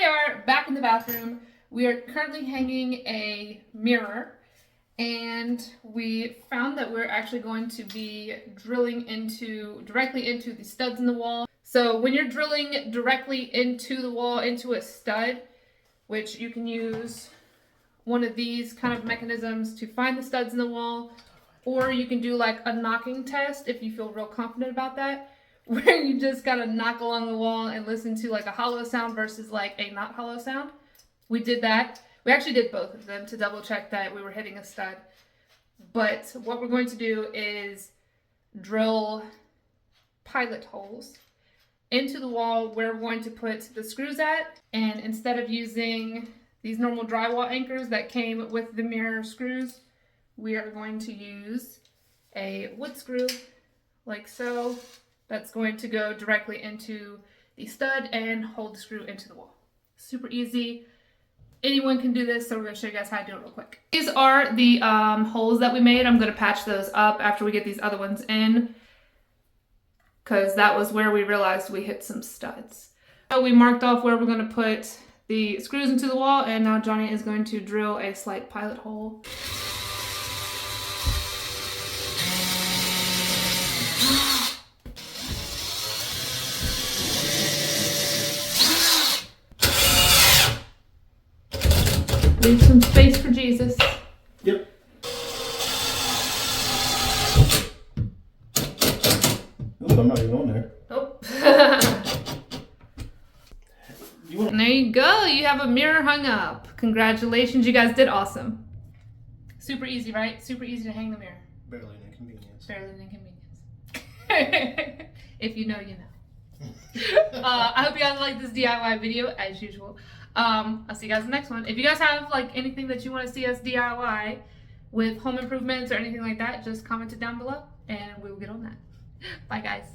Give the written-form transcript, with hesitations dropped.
are back in the bathroom. We are currently hanging a mirror, and we found that we're actually going to be drilling directly into the studs in the wall. So when you're drilling directly into the wall, into a stud, which you can use one of these kind of mechanisms to find the studs in the wall, or you can do like a knocking test if you feel real confident about that, where you just gotta knock along the wall and listen to like a hollow sound versus like a not hollow sound. We did that. We actually did both of them to double check that we were hitting a stud. But what we're going to do is drill pilot holes into the wall where we're going to put the screws at. And instead of using these normal drywall anchors that came with the mirror screws, we are going to use a wood screw like so. That's going to go directly into the stud and hold the screw into the wall. Super easy. Anyone can do this, so we're going to show you guys how to do it real quick. These are the holes that we made. I'm going to patch those up after we get these other ones in, because that was where we realized we hit some studs. So we marked off where we're going to put the screws into the wall, and now Johnny is going to drill a slight pilot hole. Leave some space for Jesus. Yep. Ooh, I'm not even on there. Oh. And there you go. You have a mirror hung up. Congratulations. You guys did awesome. Super easy, right? Super easy to hang the mirror. Barely an inconvenience. Barely an inconvenience. If you know, you know. I hope you guys like this DIY video as usual. I'll see you guys in the next one. If you guys have like anything that you want to see us DIY with home improvements or anything like that, just comment it down below and we will get on that. Bye guys.